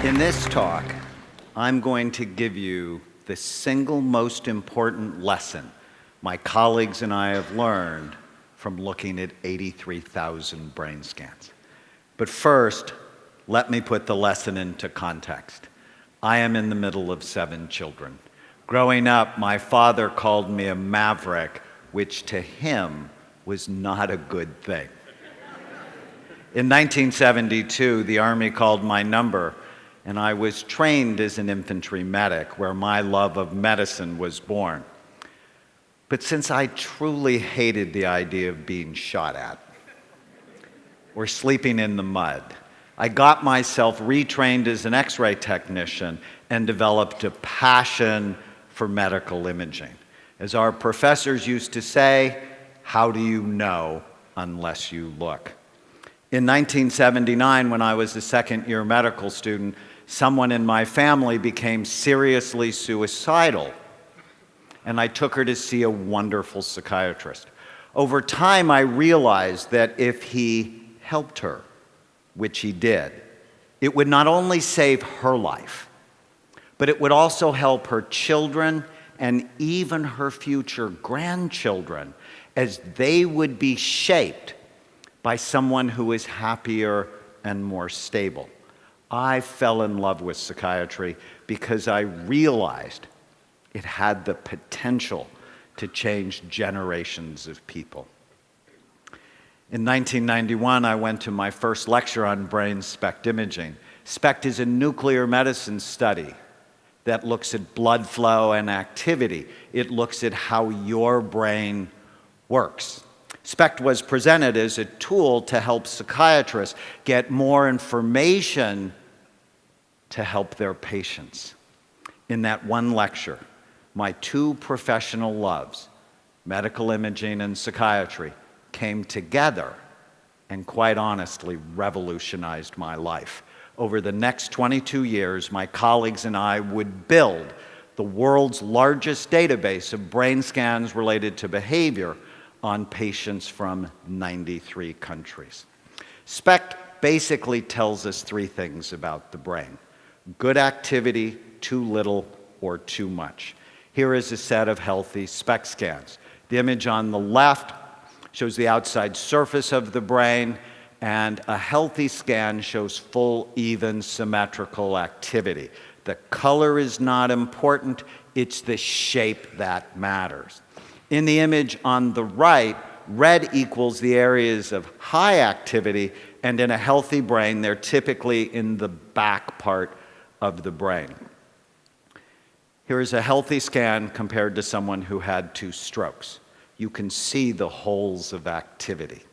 In this talk, I'm going to give you the single most important lesson my colleagues and I have learned from looking at 83,000 brain scans. But first, let me put the lesson into context. I am in the middle of 7 children. Growing up, my father called me a maverick, which to him was not a good thing. In 1972, the Army called my number, and I was trained as an infantry medic, where my love of medicine was born. But since I truly hated the idea of being shot at or sleeping in the mud, I got myself retrained as an X-ray technician and developed a passion for medical imaging. As our professors used to say, how do you know unless you look? In 1979, when I was a second-year medical student, someone in my family became seriously suicidal, and I took her to see a wonderful psychiatrist. Over time, I realized that if he helped her, which he did, it would not only save her life, but it would also help her children and even her future grandchildren, as they would be shaped by someone who is happier and more stable. I fell in love with psychiatry because I realized it had the potential to change generations of people. In 1991, I went to my first lecture on brain SPECT imaging. SPECT is a nuclear medicine study that looks at blood flow and activity. It looks at how your brain works. SPECT was presented as a tool to help psychiatrists get more information to help their patients. In that one lecture, my 2 professional loves, medical imaging and psychiatry, came together and quite honestly revolutionized my life. Over the next 22 years, my colleagues and I would build the world's largest database of brain scans related to behavior on patients from 93 countries. SPECT basically tells us 3 things about the brain: good activity, too little, or too much. Here is a set of healthy SPECT scans. The image on the left shows the outside surface of the brain, and a healthy scan shows full, even, symmetrical activity. The color is not important, it's the shape that matters. In the image on the right, red equals the areas of high activity, and in a healthy brain, they're typically in the back part of the brain. Here is a healthy scan compared to someone who had 2 strokes. You can see the holes of activity.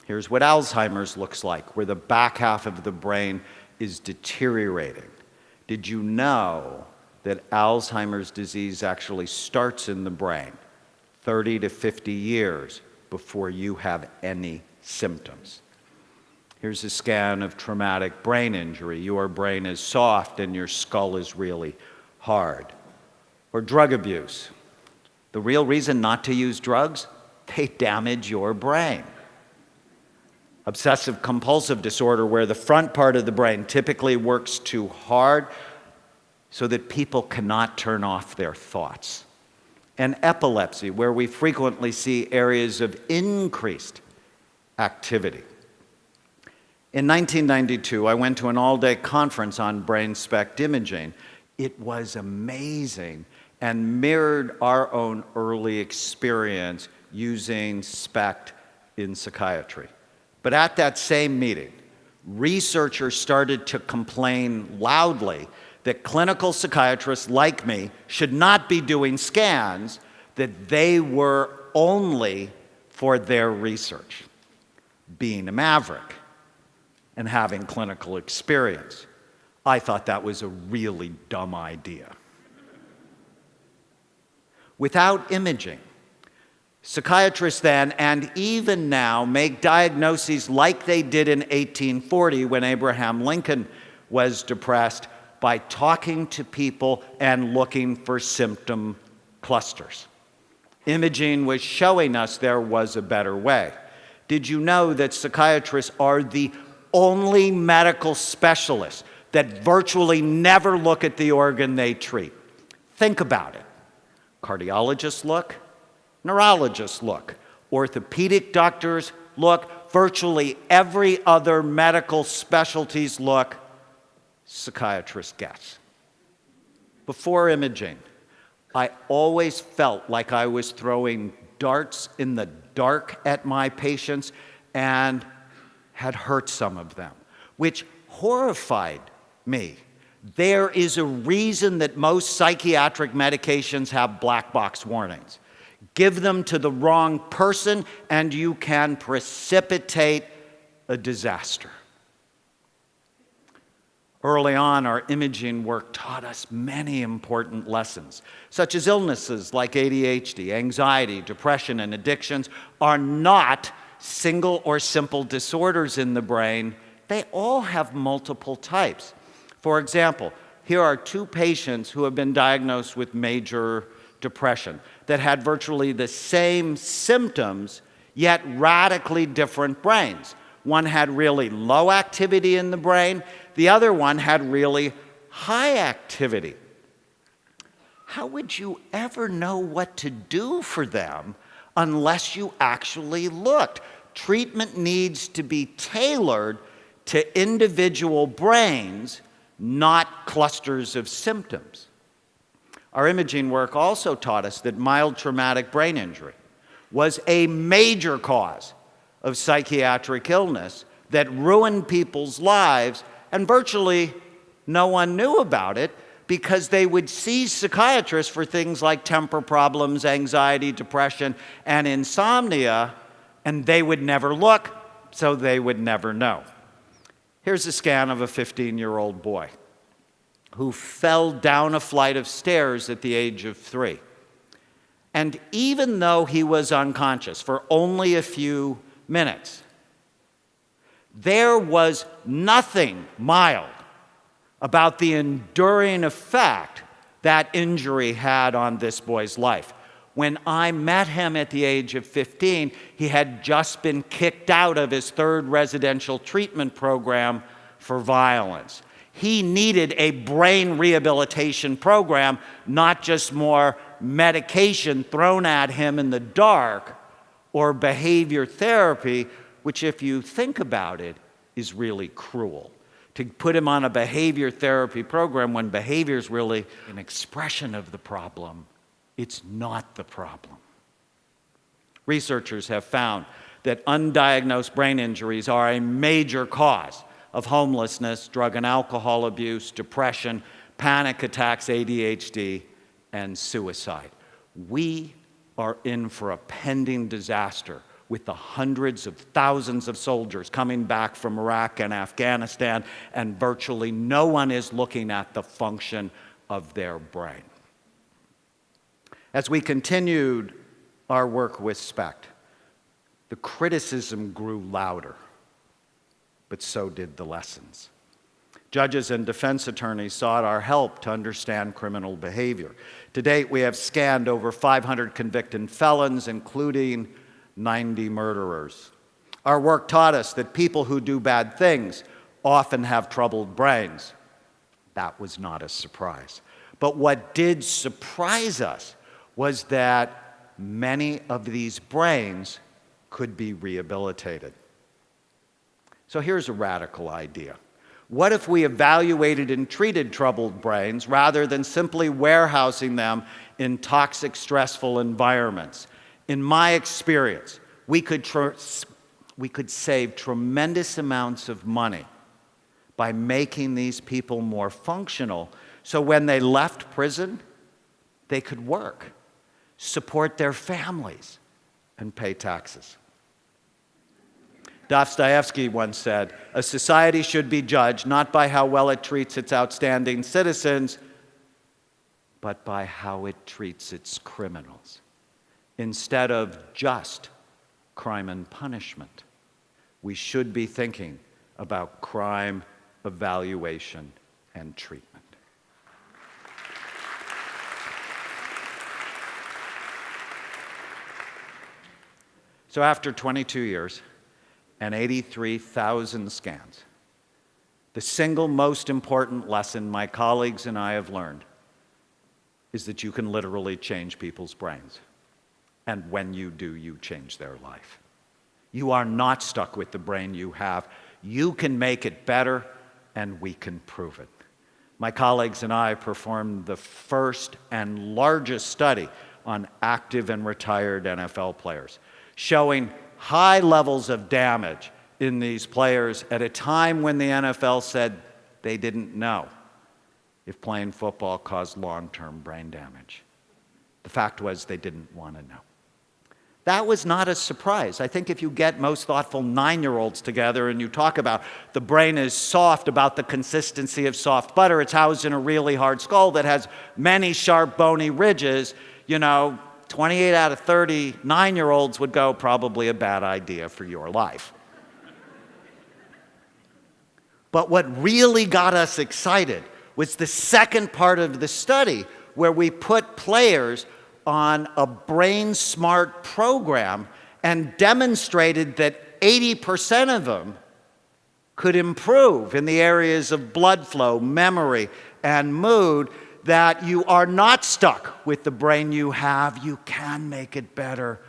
Here's what Alzheimer's looks like, where the back half of the brain is deteriorating. Did you know that Alzheimer's disease actually starts in the brain 30 to 50 years before you have any symptoms? Here's a scan of traumatic brain injury. Your brain is soft and your skull is really hard. Or drug abuse. The real reason not to use drugs? They damage your brain. Obsessive compulsive disorder, where the front part of the brain typically works too hard so that people cannot turn off their thoughts. And epilepsy, where we frequently see areas of increased activity. In 1992, I went to an all-day conference on brain SPECT imaging. It was amazing and mirrored our own early experience using SPECT in psychiatry. But at that same meeting, researchers started to complain loudly that clinical psychiatrists like me should not be doing scans, that they were only for their research. Being a maverick and having clinical experience, I thought that was a really dumb idea. Without imaging, psychiatrists then and even now make diagnoses like they did in 1840 when Abraham Lincoln was depressed, by talking to people and looking for symptom clusters. Imaging was showing us there was a better way. Did you know that psychiatrists are the only medical specialists that virtually never look at the organ they treat. Think about it. Cardiologists look, neurologists look, orthopedic doctors look, virtually every other medical specialties look, psychiatrists guess. Before imaging, I always felt like I was throwing darts in the dark at my patients and had hurt some of them, which horrified me. There is a reason that most psychiatric medications have black box warnings. Give them to the wrong person and you can precipitate a disaster. Early on, our imaging work taught us many important lessons, such as illnesses like ADHD, anxiety, depression, and addictions are not single or simple disorders in the brain. They all have multiple types. For example, here are two patients who have been diagnosed with major depression that had virtually the same symptoms, yet radically different brains. One had really low activity in the brain. The other one had really high activity. How would you ever know what to do for them unless you actually looked? Treatment needs to be tailored to individual brains, not clusters of symptoms. Our imaging work also taught us that mild traumatic brain injury was a major cause of psychiatric illness that ruined people's lives, and virtually no one knew about it because they would see psychiatrists for things like temper problems, anxiety, depression, and insomnia, and they would never look, so they would never know. Here's a scan of a 15-year-old boy who fell down a flight of stairs at the age of 3. And even though he was unconscious for only a few minutes, there was nothing mild about the enduring effect that injury had on this boy's life. When I met him at the age of 15, he had just been kicked out of his 3rd residential treatment program for violence. He needed a brain rehabilitation program, not just more medication thrown at him in the dark or behavior therapy, which, if you think about it, is really cruel. To put him on a behavior therapy program when behavior is really an expression of the problem, it's not the problem. Researchers have found that undiagnosed brain injuries are a major cause of homelessness, drug and alcohol abuse, depression, panic attacks, ADHD, and suicide. We are in for a pending disaster with the hundreds of thousands of soldiers coming back from Iraq and Afghanistan, and virtually no one is looking at the function of their brain. As we continued our work with SPECT, the criticism grew louder, but so did the lessons. Judges and defense attorneys sought our help to understand criminal behavior. To date, we have scanned over 500 convicted felons, including 90 murderers. Our work taught us that people who do bad things often have troubled brains. That was not a surprise. But what did surprise us was that many of these brains could be rehabilitated. So here's a radical idea. What if we evaluated and treated troubled brains rather than simply warehousing them in toxic, stressful environments? In my experience, we could save tremendous amounts of money by making these people more functional, so when they left prison, they could work, support their families, and pay taxes. Dostoevsky once said, "A society should be judged not by how well it treats its outstanding citizens, but by how it treats its criminals." Instead of just crime and punishment, we should be thinking about crime, evaluation, and treatment. So after 22 years and 83,000 scans, The single most important lesson my colleagues and I have learned is that you can literally change people's brains. And when you do, you change their life. You are not stuck with the brain you have. You can make it better, and we can prove it. My colleagues and I performed the first and largest study on active and retired NFL players, showing high levels of damage in these players at a time when the NFL said they didn't know if playing football caused long-term brain damage. The fact was they didn't want to know. That was not a surprise. I think if you get most thoughtful 9-year-olds together and you talk about the brain is soft, about the consistency of soft butter, it's housed in a really hard skull that has many sharp bony ridges, 28 out of 30 9-year-olds would go, probably a bad idea for your life. But what really got us excited was the second part of the study, where we put players on a brain smart program and demonstrated that 80% of them could improve in the areas of blood flow, memory, and mood, that you are not stuck with the brain you have. You can make it better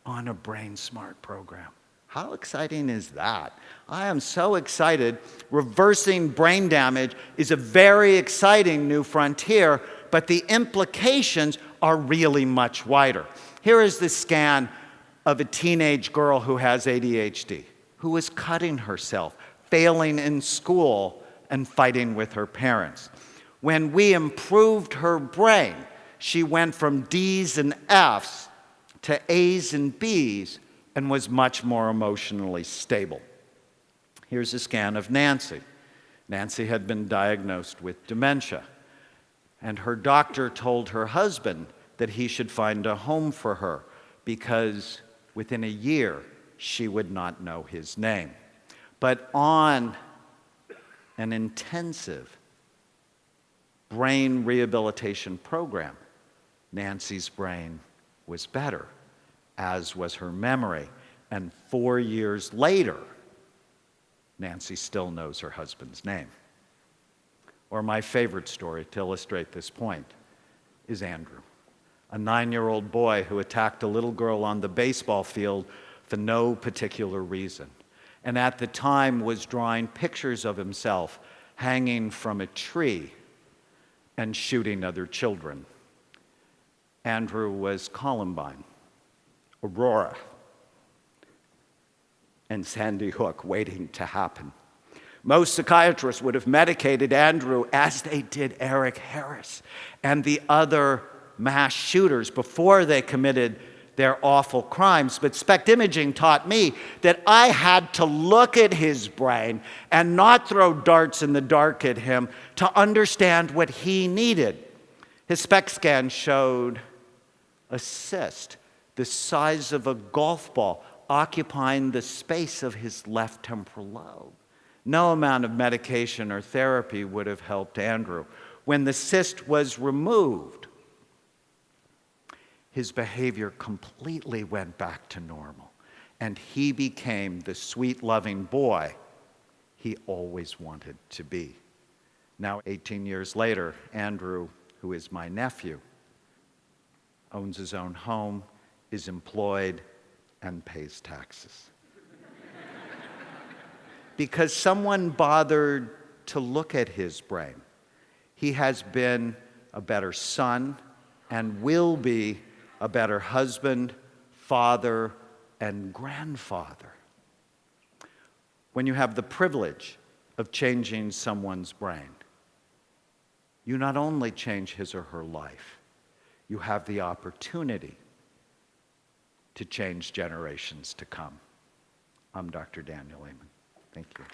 on a brain smart program. How exciting is that? I am so excited. Reversing brain damage is a very exciting new frontier, but the implications are really much wider. Here is the scan of a teenage girl who has ADHD, who is cutting herself, failing in school, and fighting with her parents. When we improved her brain, she went from D's and F's to A's and B's and was much more emotionally stable. Here's a scan of Nancy. Nancy had been diagnosed with dementia, and her doctor told her husband that he should find a home for her because within a year she would not know his name. But on an intensive brain rehabilitation program, Nancy's brain was better, as was her memory. And 4 years later, Nancy still knows her husband's name. Or my favorite story to illustrate this point is Andrew, a 9-year-old boy who attacked a little girl on the baseball field for no particular reason, and at the time was drawing pictures of himself hanging from a tree and shooting other children. Andrew was Columbine, Aurora, and Sandy Hook waiting to happen. Most psychiatrists would have medicated Andrew as they did Eric Harris and the other mass shooters before they committed their awful crimes. But SPECT imaging taught me that I had to look at his brain and not throw darts in the dark at him to understand what he needed. His SPECT scan showed a cyst the size of a golf ball occupying the space of his left temporal lobe. No amount of medication or therapy would have helped Andrew. When the cyst was removed, his behavior completely went back to normal, and he became the sweet, loving boy he always wanted to be. Now, 18 years later, Andrew, who is my nephew, owns his own home, is employed, and pays taxes. Because someone bothered to look at his brain. He has been a better son and will be a better husband, father, and grandfather. When you have the privilege of changing someone's brain, you not only change his or her life, you have the opportunity to change generations to come. I'm Dr. Daniel Amen. Thank you.